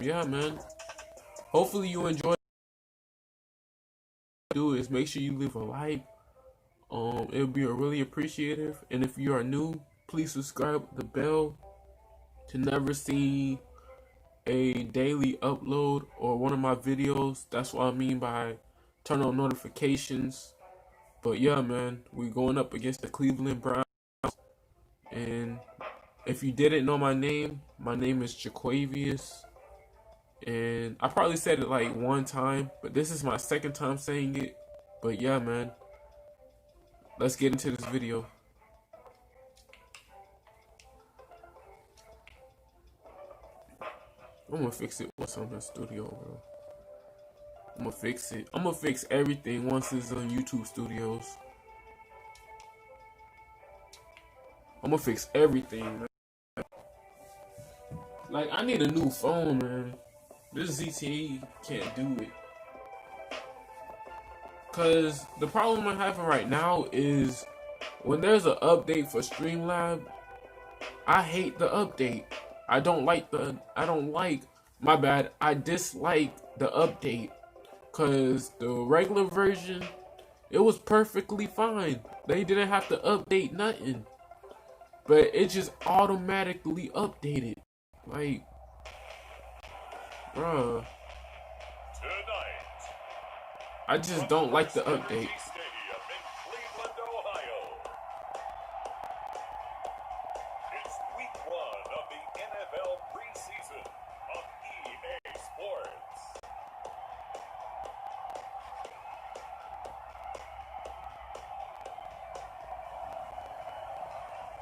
yeah, man. Hopefully you enjoy. Do is make sure you leave a like. It would be really appreciative. And if you are new, please subscribe the bell to never see a daily upload or one of my videos. That's what I mean by turn on notifications. But yeah, man, we're going up against the Cleveland Browns. And if you didn't know my name is Jaquavius. And I probably said it like one time, but this is my second time saying it. But yeah, man, let's get into this video. I'm gonna fix it once I'm in the studio, bro. I'm gonna fix it. I'm gonna fix everything once it's on YouTube Studios. I'm gonna fix everything, man. Like, I need a new phone, man. This ZTE can't do it. Cause the problem I'm having right now is when there's an update for Streamlab, I hate the update. I dislike the update. Cause the regular version, it was perfectly fine. They didn't have to update nothing. But it just automatically updated. Like, bruh. I just don't like the update. It's week 1 of the NFL preseason on EA Sports.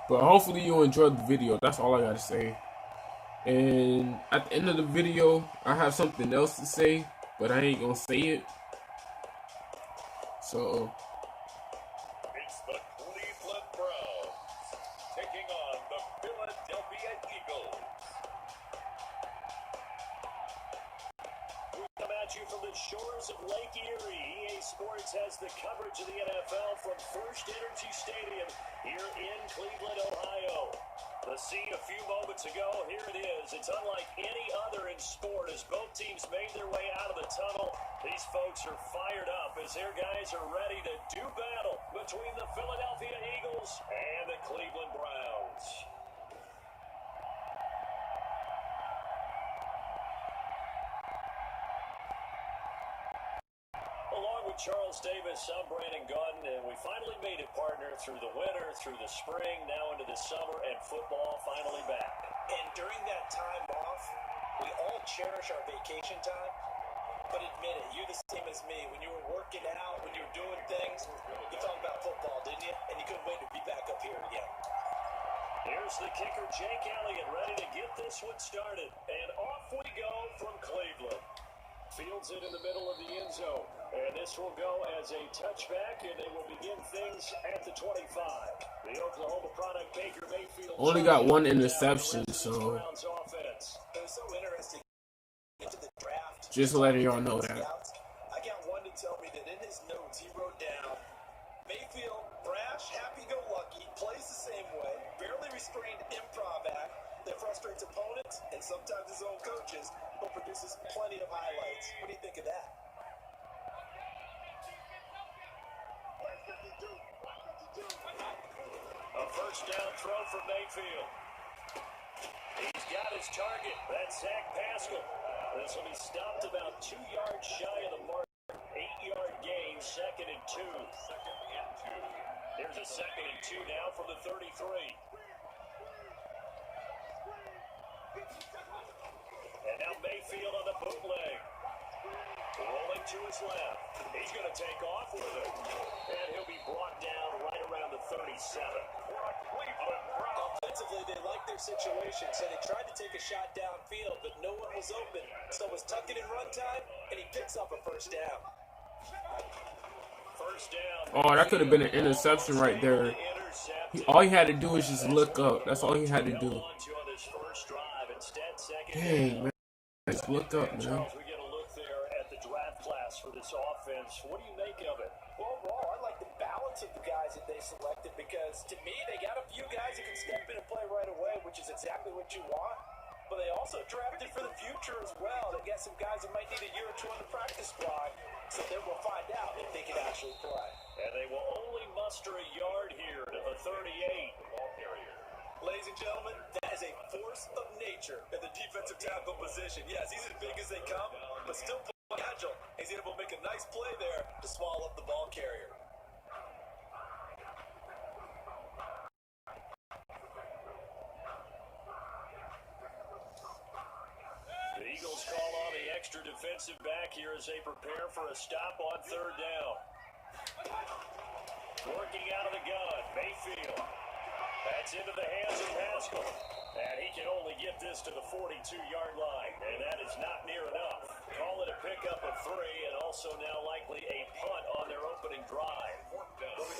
But hopefully you enjoyed the video. That's all I gotta say. And at the end of the video, I have something else to say, but I ain't gonna say it. So It's the Cleveland Browns taking on the Philadelphia Eagles. We come at you from the shores of Lake Erie. EA Sports has the coverage of the NFL from First Energy Stadium here in Cleveland, Ohio. The scene a few moments ago, here it is. It's unlike any other in sport as both teams made their way out of the tunnel. These folks are fired up as their guys are ready to do battle between the Philadelphia Eagles and the Cleveland Browns. Along with Charles Davis, I'm Brandon Gordon, and we finally made it, partner, through the winter, through the spring, now into the summer, and football finally back. And during that time off, we all cherish our vacation time. But admit it, you're the same as me. When you were working out, when you were doing things, you thought about football, didn't you? And you couldn't wait to be back up here again. Here's the kicker, Jake Elliott, ready to get this one started. And off we go from Cleveland. Fields it in the middle of the end zone. And this will go as a touchback, and they will begin things at the 25. The Oklahoma product, Baker Mayfield. only got one interception, so It was so interesting. Into the draft, just letting y'all know that. I got one to tell me that in his notes he wrote down, Mayfield, brash, happy-go-lucky, plays the same way, barely restrained improv act that frustrates opponents and sometimes his own coaches, but produces plenty of highlights. What do you think of that? A first down throw for Mayfield. He's got his target. That's Zach Pascal. This will be stopped about 2 yards shy of the mark. 8-yard gain, 2nd and 2. Here's a 2nd and 2 now from the 33. And now Mayfield on the bootleg. Rolling to his left. He's going to take off with it. And he'll be brought down right around the 37. Offensively, they liked their situation, so they tried to take a shot downfield, but no one was open. So it was tuck it in run time, and he picks up a first down. First down. Oh, that could have been an interception right there. All he had to do is just look up. That's all he had to do. Dang, man. Just look up, man. We get a look there at the draft class for this offense. What do you make of it? Well, overall, I like the balance of the guys that they selected because, to me, they got a few guys that can step in and play right away, which is exactly what you want. but they also drafted for the future as well. They got some guys that might need a year or two on the practice squad, so then we'll find out if they can actually play. And they will only muster a yard here to the 38. Ladies and gentlemen, that is a force of nature at the defensive tackle position. Yes, he's as big as they come, but still agile. He's able to make a nice play there to swallow up the ball carrier. The Eagles call on the extra defensive back here as they prepare for a stop on third down. Working out of the gun, Mayfield. That's into the hands of Pascal. And he can only get this to the 42-yard line, and that is not near enough. Call it a pickup of 3, and also now likely a punt on their opening drive. We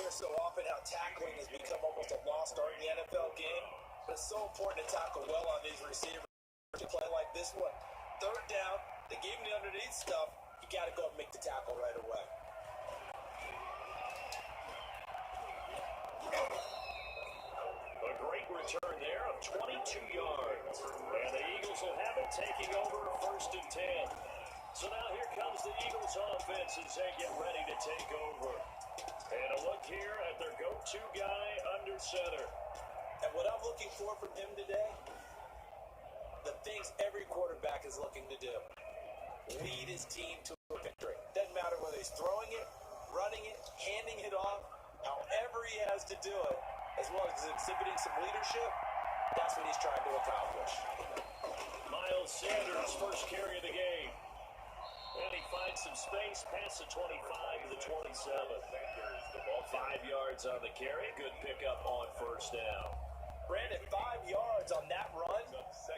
hear so often how tackling has become almost a lost art in the NFL game, but it's so important to tackle well on these receivers to play like this one. Third down, they gave him the underneath stuff. You got to go and make the tackle right away. A great return there of 22 yards. And the Eagles will have it taking over 1st and 10. So now here comes the Eagles offense as they get ready to take over. And a look here at their go-to guy under center. And what I'm looking for from him today, the things every quarterback is looking to do. Lead his team to a victory. Doesn't matter whether he's throwing it, running it, handing it off, however he has to do it, as well as exhibiting some leadership, that's what he's trying to accomplish. Miles Sanders, first carry of the game. And he finds some space past the 25 to the 27. 5 yards on the carry. Good pickup on first down. Brandon, 5 yards on that run.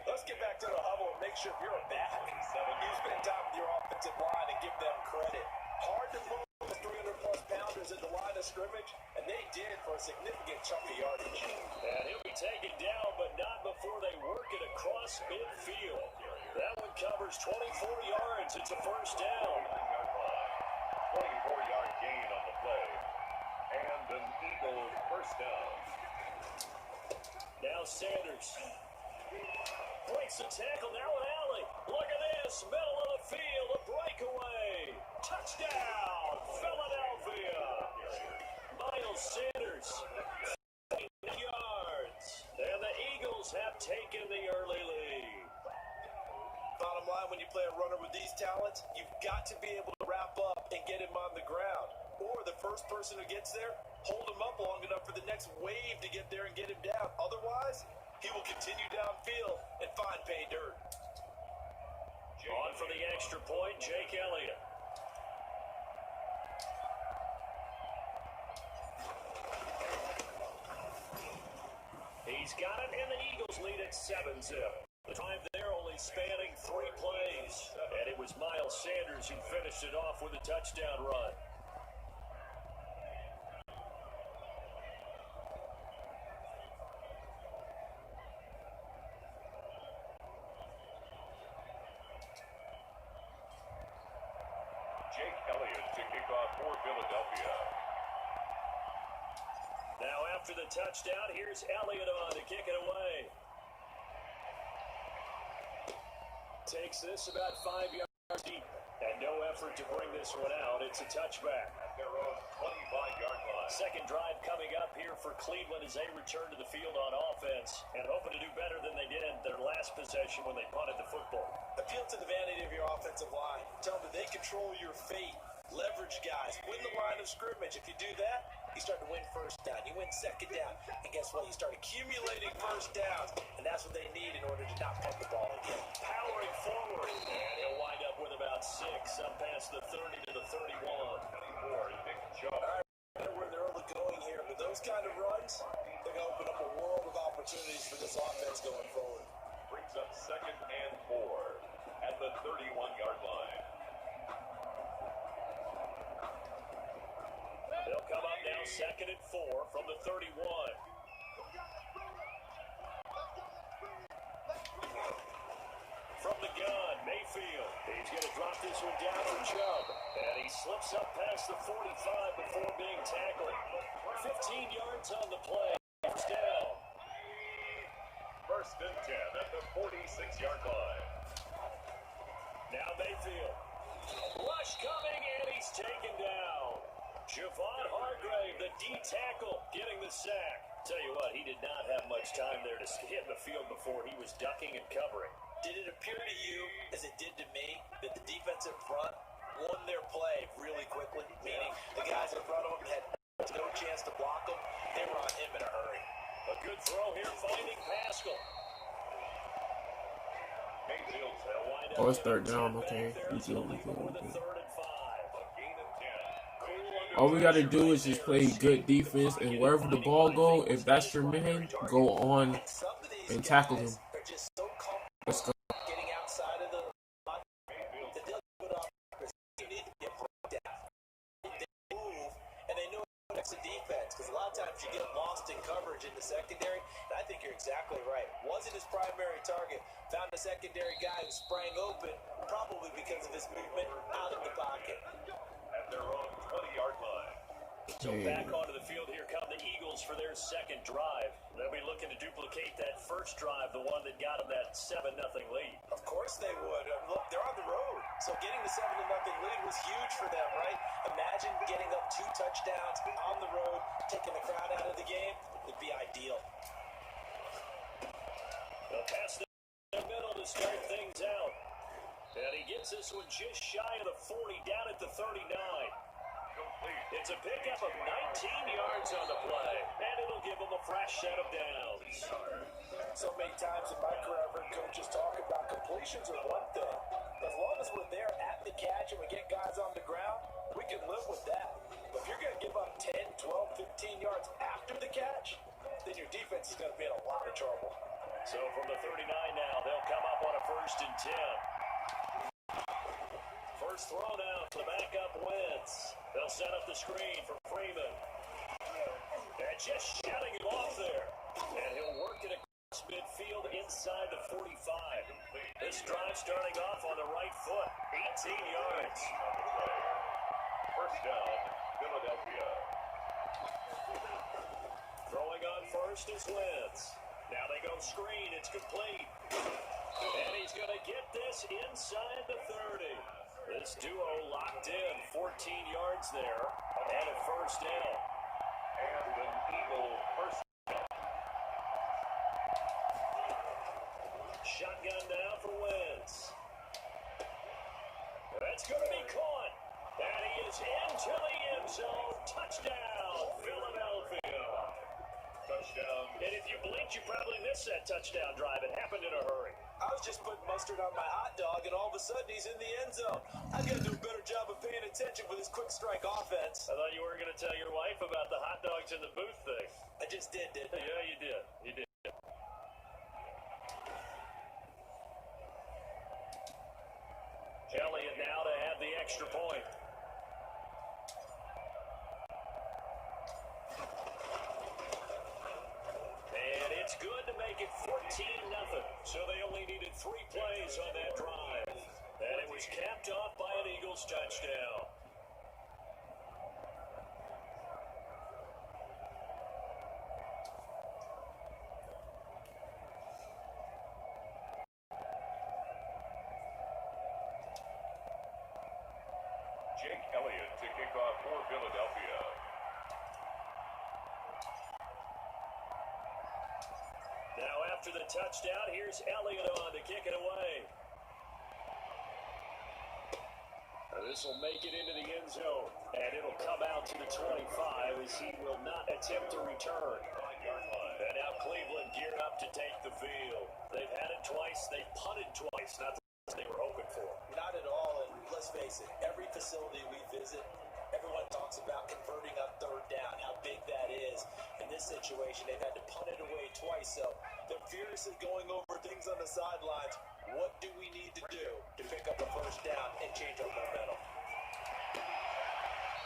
Let's get back to the huddle and make sure if you're a back, you spend time with your offensive line and give them credit. Hard to move those 300-plus pounders at the line of scrimmage, and they did for a significant chunk of yardage. And he'll be taken down, but not before they work it across midfield. That one covers 24 yards. It's a first down. 24-yard gain on the play. And an Eagle first down. Now Sanders breaks the tackle. Now an alley. Look at this. Middle of the field. A breakaway. Touchdown. Philadelphia. Miles Sanders. 8 yards. And the Eagles have taken the early lead. Bottom line, when you play a runner with these talents, you've got to be able to wrap up and get him on the ground. Or the first person who gets there, hold him up long enough for the next wave to get there and get him down. Otherwise, he will continue downfield and find pay dirt. On for the extra point, Jake Elliott. He's got it, and the Eagles lead at 7-0. The drive there only spanning 3 plays. And it was Miles Sanders who finished it off with a touchdown run. Jake Elliott to kick off for Philadelphia. Now after the touchdown, here's Elliott on to kick it away. Takes this about 5 yards deep. And no effort to bring this one out. It's a touchback. At their own 25-yard line. Second drive coming up here for Cleveland as they return to the field on offense and hoping to do better than they did their last possession when they punted the football. Appeal to the vanity of your offensive line. Tell them that they control your fate. Leverage guys. Win the line of scrimmage. If you do that, you start to win first down. You win second down. And guess what? You start accumulating first downs. And that's what they need in order to not punt the ball again. Powering forward. And he'll wind up with about 6 up past the 30 to the 31. Nick Chubb. All right, where they're early going here. But those kind of runs, they're going to open up a world of opportunities for this offense going forward. Brings up 2nd and 4 at the 31-yard line. They'll come up now 2nd and 4 from the 31. From the gun, Mayfield. He's going to drop this one down for Chubb. And he slips up past the 45 before being tackled. 15 yards on the play. First down. 1st and 10 at the 46-yard key tackle, getting the sack. Tell you what, he did not have much time there to hit the field before he was ducking and covering. Did it appear to you, as it did to me, that the defensive front won their play really quickly? Meaning the guys in front of them had no chance to block him. They were on him in a hurry. A good throw here, finding Pascal. Oh, it's third down. Okay. We good. All we got to do is just play good defense, and wherever the ball go, if that's your man, go on and tackle him. Let's go. Getting outside of the need to get broke down. They move, and they know it's a defense, because a lot of times you get lost in coverage in the secondary, and I think you're exactly right. Wasn't his primary target. Found a secondary guy who sprang open, probably because of his movement out of the pocket. At their own 20-yard line. So back onto the field, here come the Eagles for their second drive. They'll be looking to duplicate that first drive, the one that got them that 7-0 lead. Of course they would. Look, they're on the road. So getting the 7-0 lead was huge for them, right? Imagine getting up 2 touchdowns on the road, taking the crowd out of the game. Would be ideal. They'll pass the middle to start things out. And he gets this one just shy of the 40, down at the 39. It's a pickup of 19 yards on the play, and it'll give them a fresh set of downs. So many times in my career, I've heard coaches talk about completions are one thing. As long as we're there at the catch and we get guys on the ground, we can live with that. But if you're going to give up 10, 12, 15 yards after the catch, then your defense is going to be in a lot of trouble. So from the 39 now, they'll come up on a 1st and 10. First throw now to the backup Wentz. They'll set up the screen for Freeman. And just shutting him off there. And he'll work it across midfield inside the 45. This drive starting off on the right foot. 18 yards. First down, Philadelphia. Throwing on first is Wentz. Now they go screen. It's complete. And he's going to get this inside the 30. This duo locked in, 14 yards there, and a first down. And an Eagle first down. Shotgun now for Wentz. That's going to be caught. And he is into the end zone. Touchdown, Philadelphia. Touchdown. And if you blinked, you probably missed that touchdown drive. It happened in a hurry. I was just putting mustard on my hot dog, and all of a sudden he's in the end zone. I got to do a better job of paying attention with this quick strike offense. I thought you were going to tell your wife about the hot dogs in the booth thing. I just did, didn't I? Yeah, you did. You did. Elliott now to have the extra point. And it's good to make it 14-0. So they only needed 3 plays on that drive. And it was capped off by an Eagles touchdown. Jake Elliott to kick off for Philadelphia. Now after the touchdown, here's Elliott on to kick it away. This will make it into the end zone, and it'll come out to the 25 as he will not attempt to return. And now Cleveland geared up to take the field. They've had it twice. They punted twice. Not what they were hoping for. Not at all, and let's face it, every facility we visit, everyone talks about converting on 3rd down, how big that is. In this situation, they've had to punt it away twice, so they're furiously going over things on the sidelines. What do we need to do to pick up a 1st down and change our momentum?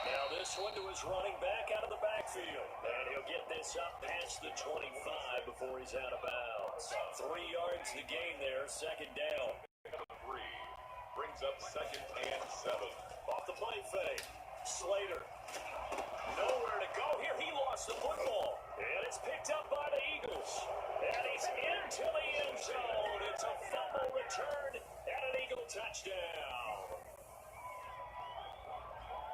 Now this one to his running back out of the backfield. And he'll get this up past the 25 before he's out of bounds. 3 yards to gain there, 2nd down. 3 brings up 2nd and 7. Off the play fake. Slater. Nowhere to go here. He lost the football. And it's picked up by the Eagles. And he's into the end zone. It's a fumble return and an Eagle touchdown.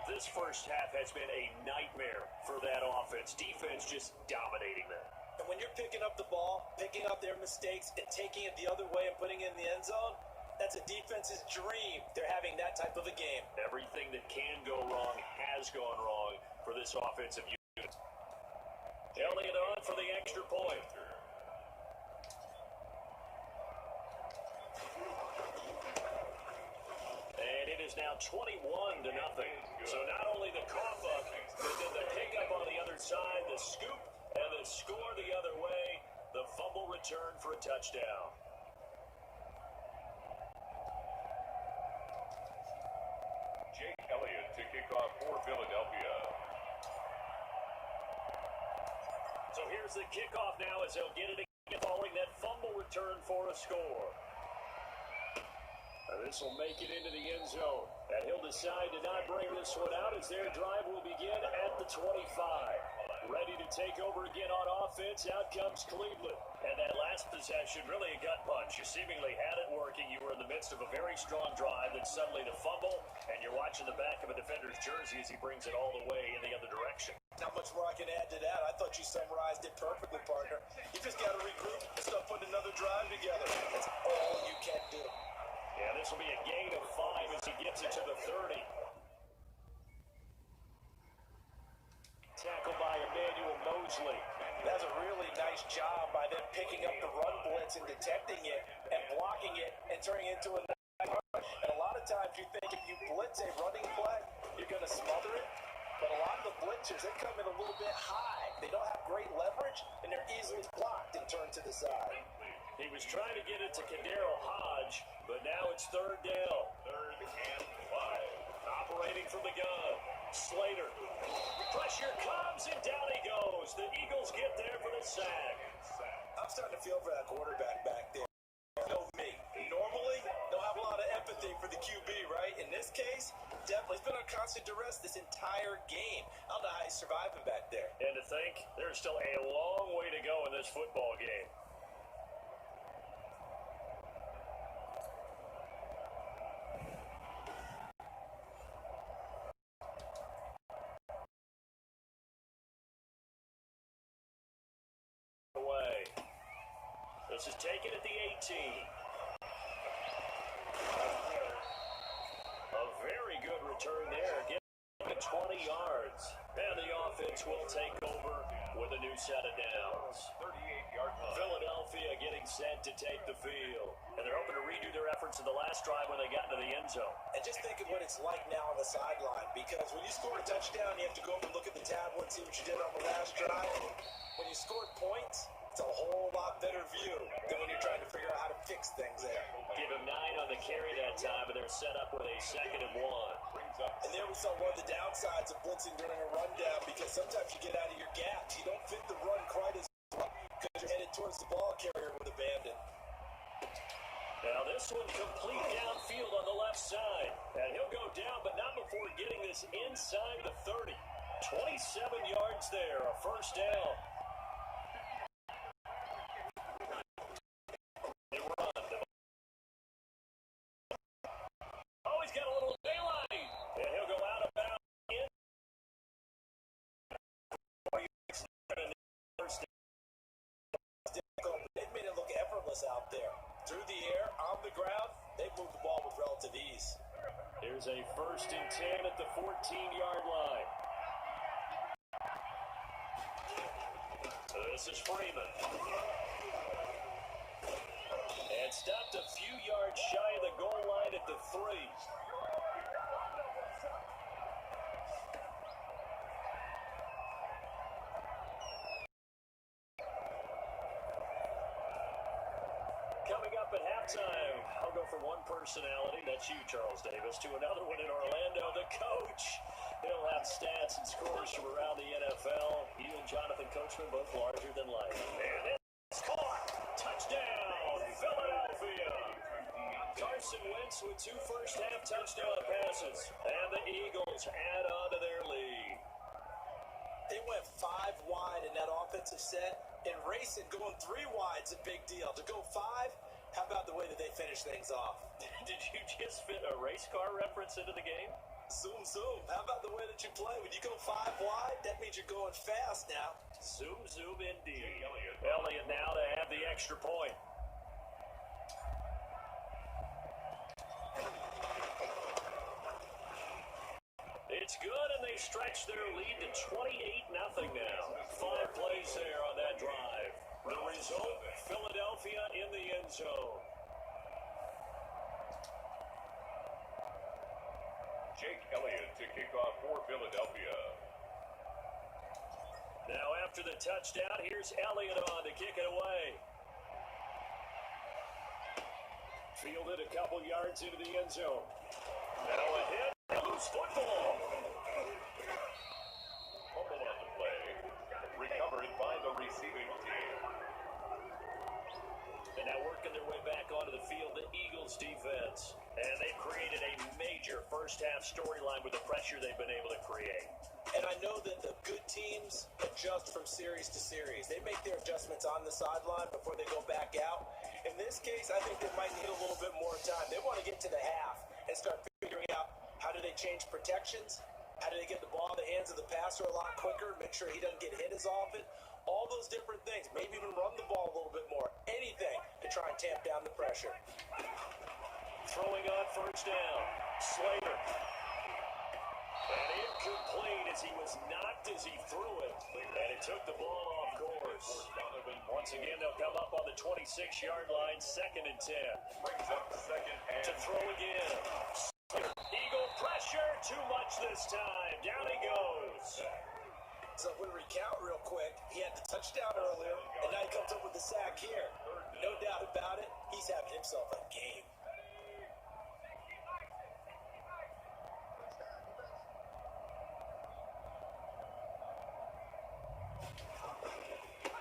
The this first half has been a nightmare for that offense. Defense just dominating them. And when you're picking up the ball, picking up their mistakes, and taking it the other way and putting it in the end zone, that's a defense's dream. They're having that type of a game. Everything that can go wrong has gone wrong for this offensive unit. Elliott on for the extra point. And it is now 21-0. So not only the cough up, but then the pickup on the other side, the scoop, and the score the other way. The fumble return for a touchdown. Jake Elliott to kick off for Philadelphia. So here's the kickoff now as they'll get it again following that fumble return for a score. And this will make it into the end zone. And he'll decide to not bring this one out as their drive will begin at the 25. Ready to take over again on offense. Out comes Cleveland. And that last possession, really a gut punch. You seemingly had it working. You were in the midst of a very strong drive. Then suddenly the fumble. And you're watching the back of a defender's jersey as he brings it all the way in the other direction. Not much more I can add to that. I thought you summarized it perfectly, partner. You just got to regroup and start putting another drive together. That's all you can do. Yeah, this will be a gain of 5 as he gets it to the 30. Tackled by Emmanuel Mosley. That's a really nice job by them picking up the run blitz and detecting it and blocking it and turning it into a nice run. And a lot of times you think if you blitz a running play, you're going to smother it. But a lot of the blitzers, they come in a little bit high. They don't have great leverage, and they're easily blocked and turned to the side. He was trying to get it to Kadero Hodge, but now it's third down. 3rd and 5. Operating from the gun. Slater. Pressure comes, and down he goes. The Eagles get there for the sack. I'm starting to feel for that quarterback back there. You know me. Normally, don't have a lot of empathy for the QB, right? In this case, definitely. He's been on constant duress this entire game. I don't know how he's surviving back there. And to think, there's still a long way to go in this football game. This is taken at the 18. A very good return there, getting 20 yards. And the offense will take over with a new set of downs. 38-yard line. Philadelphia getting set to take the field. And they're hoping to redo their efforts in the last drive when they got into the end zone. And just think of what it's like now on the sideline, because when you score a touchdown, you have to go up and look at the tablet and see what you did on the last drive. When you scored points, it's a whole lot better view than when you're trying to figure out how to fix things there. Give him 9 on the carry that time, and they're set up with a 2nd and 1. And there we saw one of the downsides of blitzing during a rundown, because sometimes you get out of your gaps. You don't fit the run quite as well because you're headed towards the ball carrier with abandon. Now this one complete downfield on the left side. And he'll go down, but not before getting this inside the 30. 27 yards there, a first down. Oh, he's got a little daylight. And he'll go out of bounds. They've made it look effortless out there. Through the air, on the ground, they moved the ball with relative ease. Here's a 1st and 10 at the 14-yard line. This is Freeman. And stopped a few yards shy of the goal line at the 3. Coming up at halftime, I'll go from one personality, that's you, Charles Davis, to another one in Orlando, the coach. He'll have stats and scores from around the NFL. You and Jonathan Coachman both larger than life. And it's caught. Touchdown, Philadelphia. Carson Wentz with 2 first-half touchdown passes. And the Eagles add on to their lead. They went 5 wide in that offensive set, and racing going 3 wide's a big deal. To go 5, how about the way that they finish things off? Did you just fit a race car reference into the game? Zoom, zoom. How about the way that you play? When you go 5 wide, that means you're going fast now. Zoom, zoom indeed. Elliott now to have the extra point. It's good, and they stretch their lead to 28-0 now. 5 plays there on that drive. The result, Philadelphia in the end zone. Jake Elliott to kick off for Philadelphia. Now after the touchdown, here's Elliott on to kick it away. Fielded a couple yards into the end zone. Now a hit, loose football. Fumble on the play. Recovered by the receiving team. And now working their way back onto the field, the Eagles defense. And they've created a major first-half storyline with the pressure they've been able to create. And I know that the good teams adjust from series to series. They make their adjustments on the sideline before they go back out. In this case, I think they might need a little bit more time. They want to get to the half and start figuring out how do they change protections, how do they get the ball in the hands of the passer a lot quicker, make sure he doesn't get hit as often. All those different things. Maybe even run the ball a little bit more. Anything to try and tamp down the pressure. Throwing on first down. Slater. And incomplete as he was knocked as he threw it. And it took the ball off course. Once again, they'll come up on the 26-yard line, 2nd and 10. Brings up second and To throw again. Eagle pressure, too much this time. Down he goes. So if we recount real quick, he had the touchdown earlier, and now he comes up with the sack here. No doubt about it, he's having himself a game.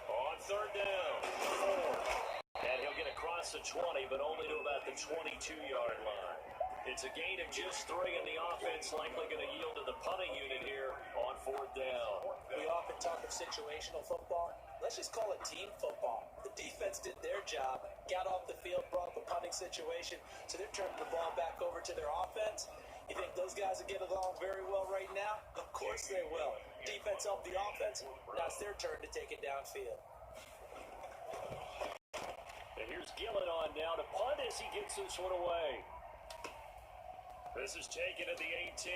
On 3rd down, 4. And he'll get across the 20, but only to about the 22-yard line. It's a gain of just 3, and the offense likely going to yield to the punting unit here on 4th down. We often talk of situational football. Let's just call it team football. The defense did their job, got off the field, brought up the punting situation, so they're turning the ball back over to their offense. You think those guys will get along very well right now? Of course they will. Defense helped the offense. Now it's their turn to take it downfield. And here's Gillen on now to punt as he gets this one away. This is taken at the 18.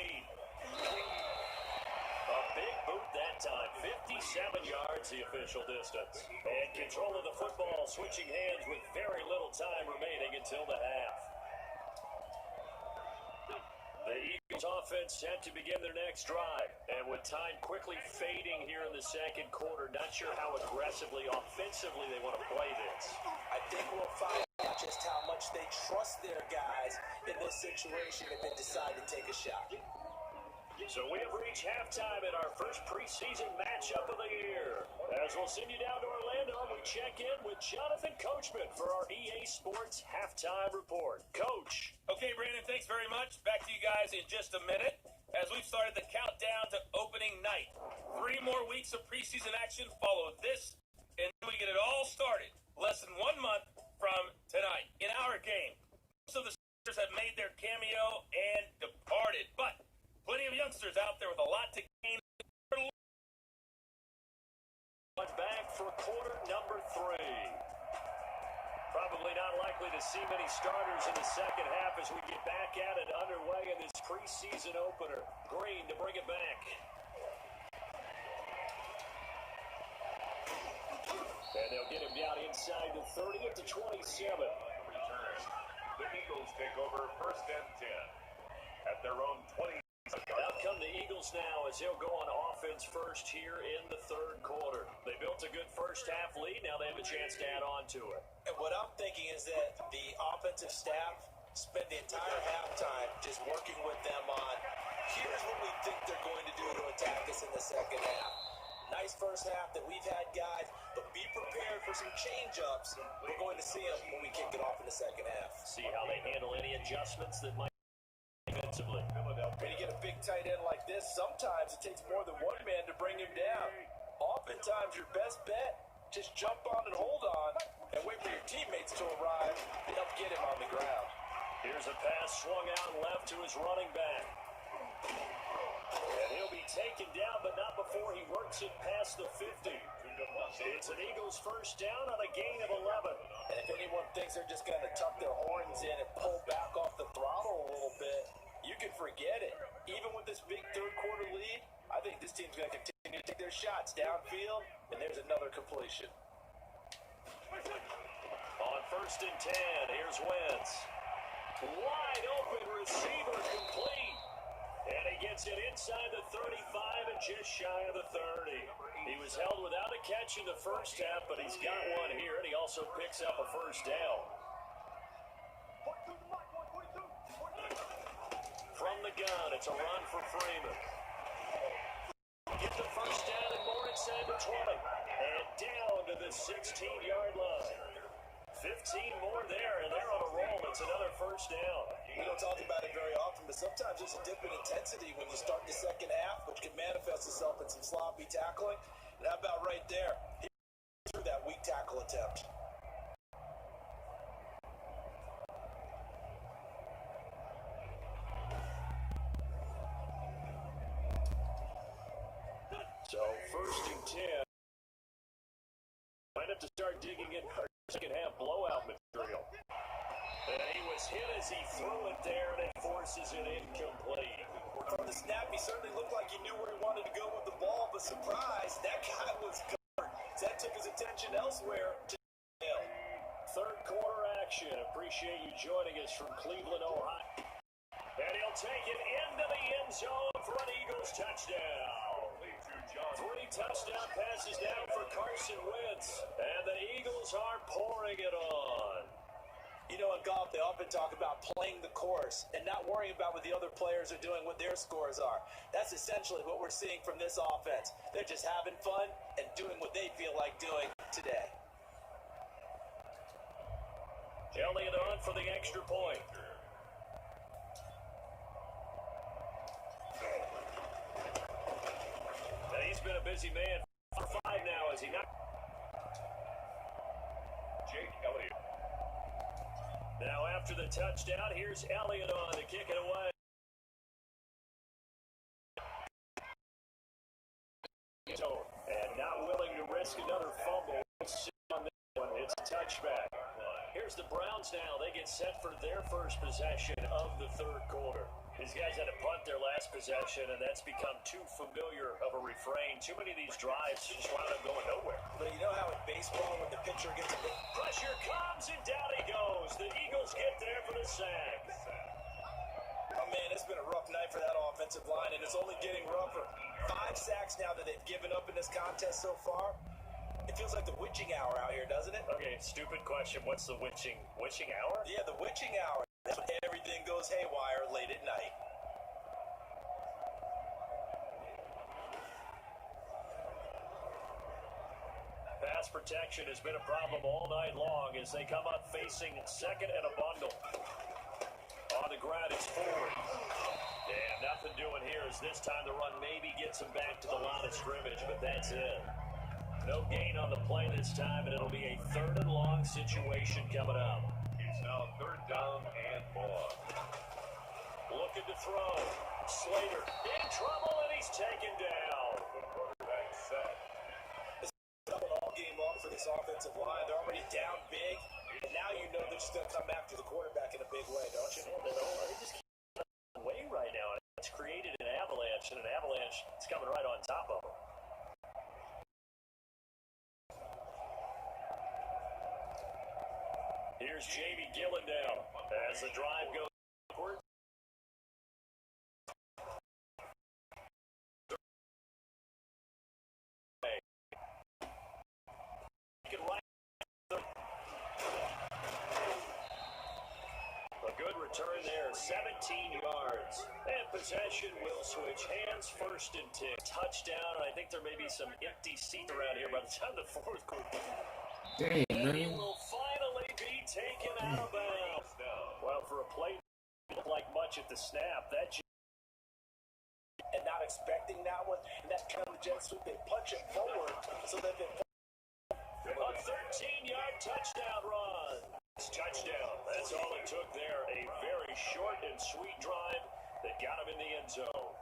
A big boot that time. 57 yards the official distance. And control of the football, switching hands with very little time remaining until the half. The Eagles offense set to begin their next drive. And with time quickly fading here in the second quarter, not sure how aggressively, offensively they want to play this. I think we'll find out just how much they trust their guys in this situation if they decide to take a shot. So we have reached halftime in our first preseason matchup of the year. As we'll send you down to Orlando, we check in with Jonathan Coachman for our EA Sports Halftime Report. Coach. Okay, Brandon, thanks very much. Back to you guys in just a minute as we've started the countdown to opening night. 3 more weeks of preseason action follow this, and we get it all started less than 1 month from tonight. In our game, most of the starters have made their cameo and departed, but plenty of youngsters out there with a lot to gain. Back for quarter number 3. Probably not likely to see many starters in the second half as we get back at it underway in this preseason opener. Green to bring it back. And they'll get him down inside the 30 to 27. return. The Eagles take over 1st and 10 at their own 20. Out come the Eagles now as they'll go on offense first here in the 3rd quarter. They built a good first half lead. Now they have a chance to add on to it. And what I'm thinking is that the offensive staff spent the entire halftime just working with them on, here's what we think they're going to do to attack us in the second half. Nice first half that we've had, guys, but be prepared for some change-ups. We're going to see them when we kick it off in the second half. See how they handle any adjustments that might defensively. When you get a big tight end like this, sometimes it takes more than one man to bring him down. Oftentimes, your best bet, just jump on and hold on and wait for your teammates to arrive to help get him on the ground. Here's a pass swung out left to his running back. And he'll be taken down, but not before he works it past the 50. It's an Eagles first down on a gain of 11. And if anyone thinks they're just going to tuck their horns in and pull back off the throttle a little bit, you can forget it. Even with this big third quarter lead, I think this team's going to continue to take their shots downfield, and there's another completion. On first and 10, here's Wentz. Wide open receiver complete. And he gets it inside the 35 and just shy of the 30. He was held without a catch in the first half, but he's got one here, and he also picks up a first down. From the gun, it's a run for Freeman. Get the first down and more inside the 20. And down to the 16-yard line. 15 more there, and they're on a roll. It's another first down. We don't talk about it very often, but sometimes there's a dip in intensity when you start the second half, which can manifest itself in some sloppy tackling. And how about right there? He threw that weak tackle attempt. So, first and 10. Might have to start digging in our second half blowout material. And he was hit as he threw it there, and it forces it incomplete. From the snap, he certainly looked like he knew where he wanted to go with the ball, but surprise, that guy was covered. That took his attention elsewhere. Third quarter action. Appreciate you joining us from Cleveland, Ohio. And he'll take it into the end zone for an Eagles touchdown. 3 touchdown passes down for Carson Wentz. And the Eagles are pouring it on. You know, in golf, they often talk about playing the course and not worrying about what the other players are doing, what their scores are. That's essentially what we're seeing from this offense. They're just having fun and doing what they feel like doing today. Elliott on for the extra point. And he's been a busy man for 5 now, is he not? Jake Elliott. Now after the touchdown, here's Elliott on to kick it away. And not willing to risk another fumble. On this one, it's a touchback. Here's the Browns now. They get set for their first possession of the third quarter. These guys had to punt their last possession, and that's become too familiar of a refrain. Too many of these drives just wound up going nowhere. But you know how in baseball, when the pitcher gets a big pressure comes, and down he goes. The Eagles get there for the sack. Oh, man, it's been a rough night for that offensive line, and it's only getting rougher. 5 sacks now that they've given up in this contest so far. It feels like the witching hour out here, doesn't it? Okay, stupid question. What's the witching hour? Yeah, the witching hour. That's when everything goes haywire late at night. Pass protection has been a problem all night long as they come up facing second and a bundle. On the ground, it's forward. And nothing doing here as this time the run maybe gets him back to the line of scrimmage, but that's it. No gain on the play this time, and it'll be a 3rd and long situation coming up. It's now 3rd down and more. Looking to throw. Slater in trouble, and he's taken down. The quarterback set. It's been all game long for this offensive line. They're already down big, and now you know they're just going to come after the quarterback in a big way, don't you? They just keep away right now. It's created an avalanche, and an avalanche is coming right on top of them. Here's Jamie Gillendown as the drive goes upward. A good return there, 17 yards. And possession will switch hands, 1st and 10. Touchdown, and I think there may be some empty seats around here by the time the 4th quarter. Dang, man. He will finally be taken out of bounds. Well, for a play that looked like much at the snap, that and not expecting that one, and that kind of jet sweep, they punch it forward so that they a 13-yard touchdown run. Touchdown. That's all it took there. A very short and sweet drive. They got him in the end zone.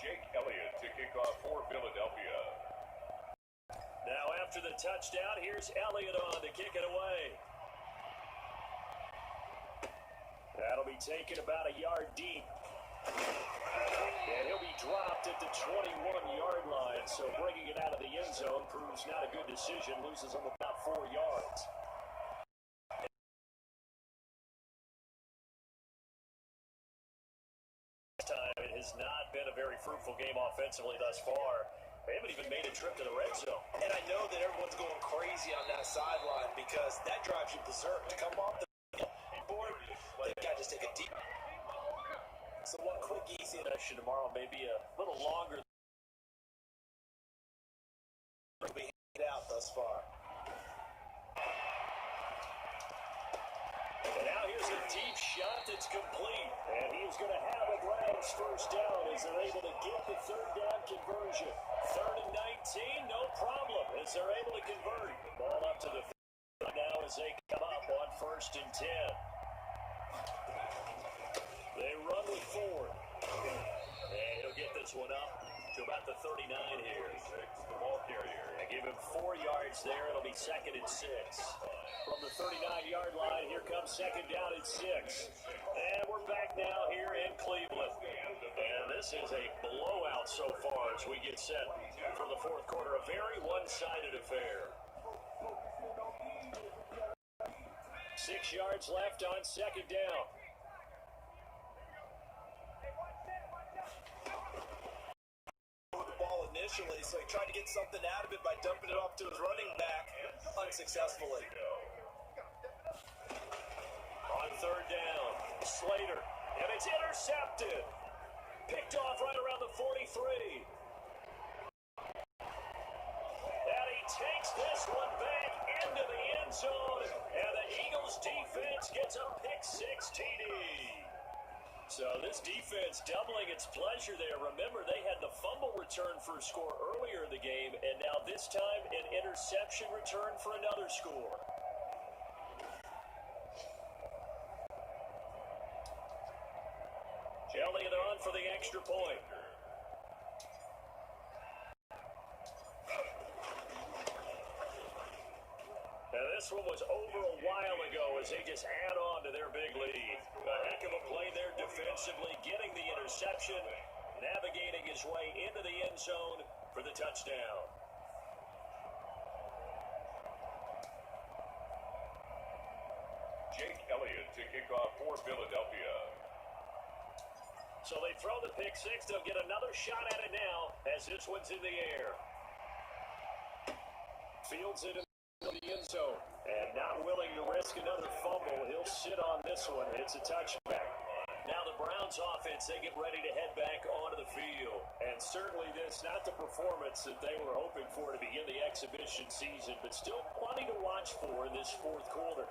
Jake Elliott to kick off for Philadelphia. Now after the touchdown, here's Elliott on to kick it away. That'll be taken about a yard deep. And he'll be dropped at the 21-yard line, so bringing it out of the end zone proves not a good decision, loses him about 4 yards. It has not been a very fruitful game offensively thus far. They haven't even made a trip to the red zone. And I know that everyone's going crazy on that sideline because that drives you berserk. To come off the board, they've got to just take a deep. So one quick, easy Session tomorrow may be a little longer. will be handed out thus far. And now here's a deep shot that's complete. And he's going to have a Rams first down as they're able to get the third down conversion. 3rd and 19, no problem as they're able to convert. Ball up to the now as they come up on 1st and 10. They run with Ford. And he'll get this one up to about the 39 here. The ball carrier. I give him 4 yards there. It'll be 2nd and 6. From the 39-yard line, here comes 2nd down and 6. And we're back now here in Cleveland. And this is a blowout so far as we get set for the 4th quarter. A very one-sided affair. 6 yards left on 2nd down. The ball initially, so he tried to get something out of it by dumping it off to his running back unsuccessfully. On 3rd down, Slater, and it's intercepted. Picked off right around the 43. And he takes this one back into the end zone, and the Eagles defense gets a pick-6 TD. So this defense doubling its pleasure there. Remember, they had the fumble return for a score earlier in the game, and now this time an interception return for another score. Elliott on for the extra point. Now this one was over a while ago as they just add on to their big lead. A heck of a play there defensively, getting the interception, navigating his way into the end zone for the touchdown. Jake Elliott to kick off for Philadelphia. So they throw the pick-6. They'll get another shot at it now as this one's in the air. Fields it in the end zone. And not willing to risk another fumble. He'll sit on this one. It's a touchback. Now the Browns offense, they get ready to head back onto the field. And certainly this, not the performance that they were hoping for to begin the exhibition season, but still plenty to watch for in this 4th quarter.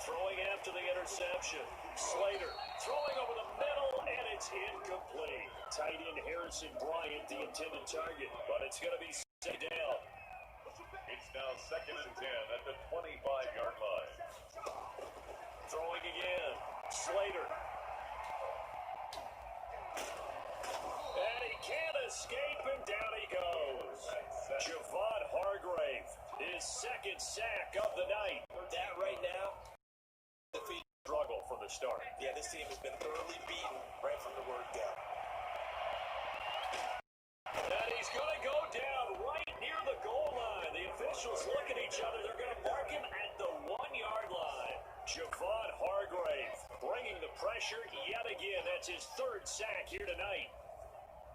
Throwing after the interception. Slater throwing over the middle, and it's incomplete. Tight end Harrison Bryant, the intended target, but it's going to be set down. It's now 2nd and 10 at the 25-yard line. Throwing again. Slater. And he can't escape, and down he goes. Javon Hargrave, his 2nd sack of the night. That right now, defeat Struggle from the start. Yeah, this team has been thoroughly beaten right from the word go. And he's going to go down right near the goal line. The officials look at each other. They're going to mark him at the 1-yard line. Javon Hargrave bringing the pressure yet again. That's his 3rd sack here tonight.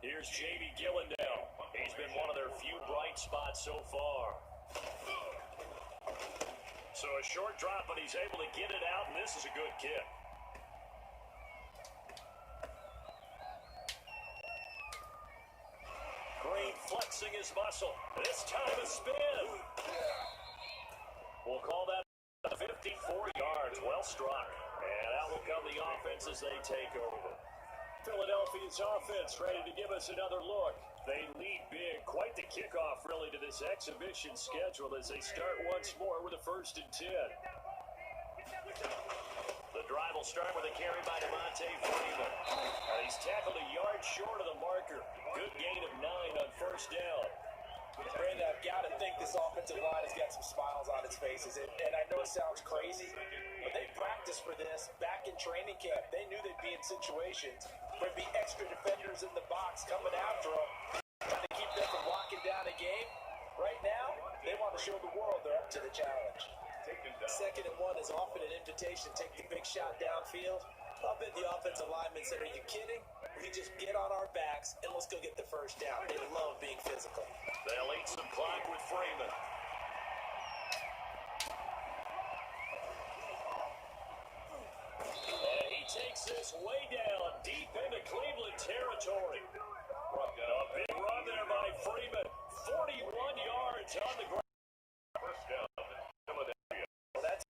Here's J.B. Gillendale. He's been one of their few bright spots so far. So a short drop, but he's able to get it out, and this is a good kick. Green flexing his muscle. This time a spin. We'll call that 54 yards. Well struck. And out will come the offense as they take over. Philadelphia this offense ready to give us another look. They lead big. Quite the kickoff, really, to this exhibition schedule as they start once more with a 1st and 10. The drive will start with a carry by Devontae Freeman. He's tackled a yard short of the marker. Good gain of 9 on 1st down. Brandon, I've got to think this offensive line has got some smiles on its faces. And I know it sounds crazy, but they practiced for this back in training camp. They knew they'd be in situations where there'd be extra defenders in the box coming after them, trying to keep them from locking down a game. Right now, they want to show the world they're up to the challenge. 2nd and 1 is often an invitation. Take the big shot downfield. I'll bet the offensive linemen said, are you kidding? We just get on our backs and let's go get the 1st down. They love being physical. They'll eat some clock with Freeman. And he takes this way down, deep into Cleveland territory. A big run there by Freeman. 41 yards on the ground. 1st down. Well, that's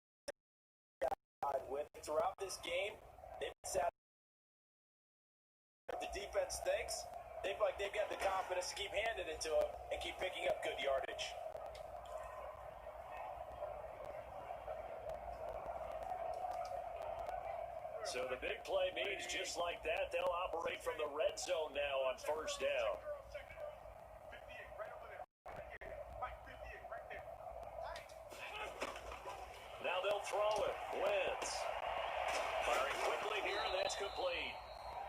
with throughout this game. They've sat. The defense thinks they feel like they've got the confidence to keep handing it to them and keep picking up good yardage. So the big play means just like that, they'll operate from the red zone now on 1st down. Now they'll throw it. Wentz. Firing quickly here, and that's complete.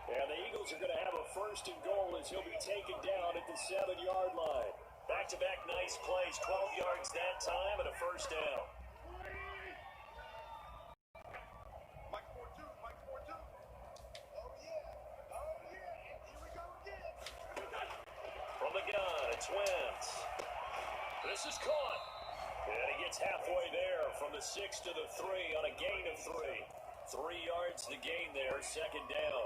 And the Eagles are going to have a 1st and goal as he'll be taken down at the 7-yard line. Back-to-back nice plays, 12 yards that time and a 1st down. From the gun, it's Wentz. This is caught. And he gets halfway there from the 6 to the 3 on a gain of 3. 3 yards to gain there, 2nd down.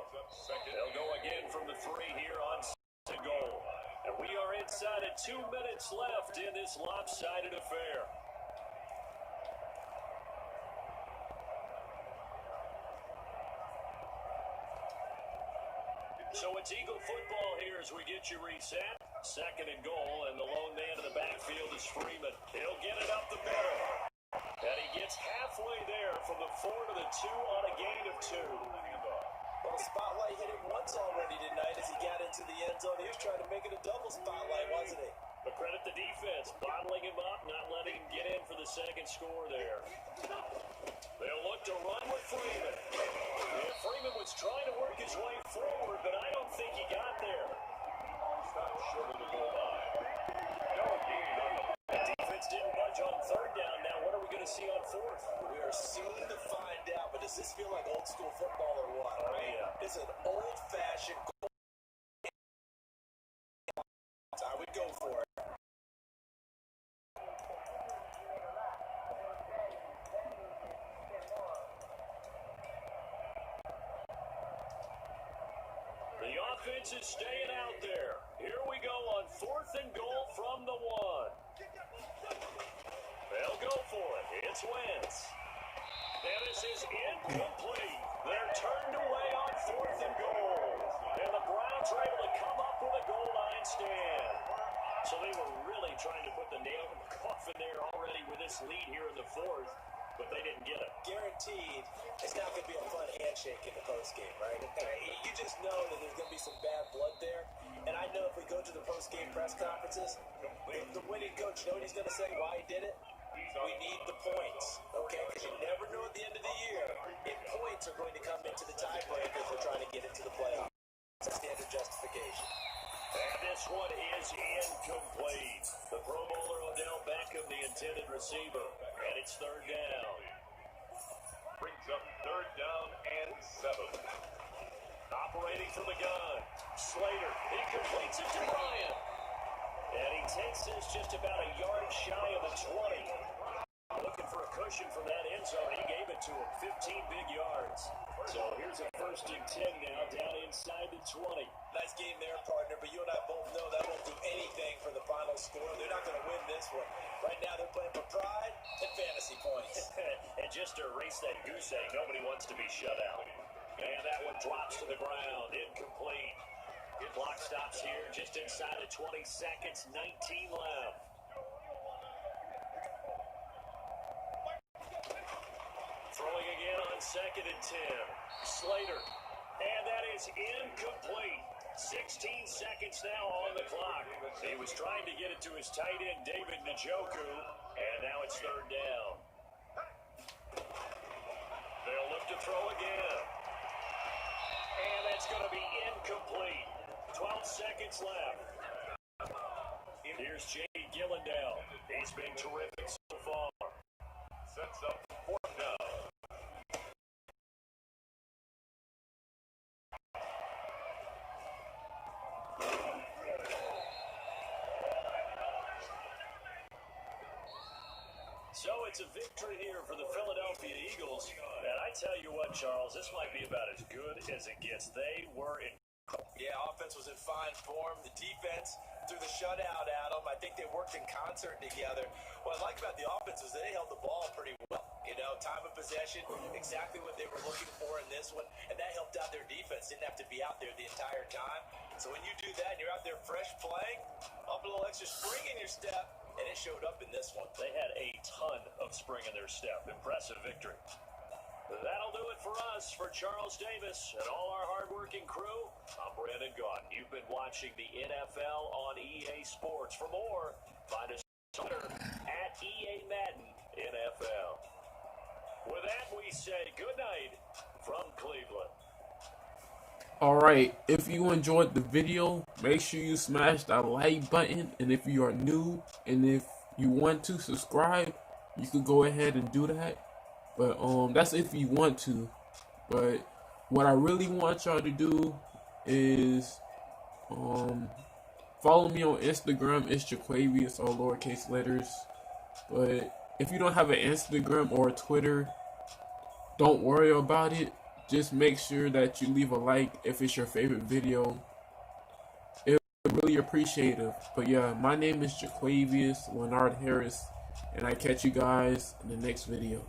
They'll go again from the 3 here on 2nd goal. And we are inside of 2 minutes left in this lopsided affair. So it's Eagle football here as we get you reset. 2nd and goal, and the lone man in the backfield is Freeman. He'll get it up the middle. And he gets halfway there from the 4 to the 2 on a gain of 2. Well, the spotlight hit him once already tonight as he got into the end zone. He was trying to make it a double spotlight, wasn't he? But credit the defense, bottling him up, not letting him get in for the 2nd score there. They'll look to run with Freeman. And Freeman was trying to work his way forward, but I don't think he got there. Stop short of the goal line. No gain on the defense didn't budge on 3rd down. Now what are we going to see on 4th? We are soon to find out, but does this feel like old school football or what? Oh, yeah. It's an old-fashioned goal. I would go for it. The offense is staying out there. Here we go on 4th and goal from the 1. They'll go for it. It's Wentz. And this is incomplete. They're turned away on 4th and goal. And the Browns are able to come up with a goal line stand. So they were really trying to put the nail in the coffin there already with this lead here in the 4th. But they didn't get it. Guaranteed, it's not going to be a fun handshake in the postgame, right? You just know that there's going to be some bad blood there. And I know if we go to the postgame press conferences, the winning coach, you know what he's going to say, why he did it? We need the points, okay? Because you never know at the end of the year if points are going to come into the tiebreaker if we're trying to get into the playoffs. It's a standard justification. And this one is incomplete. The Pro Bowler Odell Beckham, the intended receiver. And it's 3rd down. Brings up 3rd down and 7. Operating from the gun. Slater, he completes it to Bryant. And he takes this just about a yard shy of the 20. Looking for a cushion from that end zone. He gave it to him. 15 big yards. So here's a 1st and 10 now down inside the 20. Nice game there, partner, but you and I both know that won't do anything for the final score. They're not going to win this one. Right now they're playing for pride and fantasy points. And just to erase that goose egg, nobody wants to be shut out. And that one drops to the ground, incomplete. Here, just inside of 20 seconds, 19 left. Throwing again on 2nd and 10. Slater. And that is incomplete. 16 seconds now on the clock. He was trying to get it to his tight end, David Njoku, and now it's 3rd down. They'll look to throw again. And that's going to be incomplete. 12 seconds left. Here's Jay Gillandale. He's been terrific so far. Sets up 4th down. So it's a victory here for the Philadelphia Eagles. And I tell you what, Charles, this might be about as good as it gets. They were in. Yeah, offense was in fine form. The defense threw the shutout at them. I think they worked in concert together. What I like about the offense is they held the ball pretty well. You know, time of possession, exactly what they were looking for in this one. And that helped out their defense. Didn't have to be out there the entire time. So when you do that and you're out there fresh playing, up a little extra spring in your step, and it showed up in this one. They had a ton of spring in their step. Impressive victory. That'll do it for us. For Charles Davis and all our hardworking crew, I'm Brandon Gaughan. You've been watching the NFL on EA Sports. For more, find us on Twitter at EA Madden NFL. With that, we say good night from Cleveland. Alright, if you enjoyed the video, make sure you smash that like button. And if you are new and if you want to subscribe, you could go ahead and do that. But that's if you want to. But what I really want y'all to do is follow me on Instagram. It's Jaquavius, all lowercase letters. But if you don't have an Instagram or a Twitter, don't worry about it. Just make sure that you leave a like if it's your favorite video. It's really appreciative. But yeah, my name is Jaquavius Leonard Harris, and I catch you guys in the next video.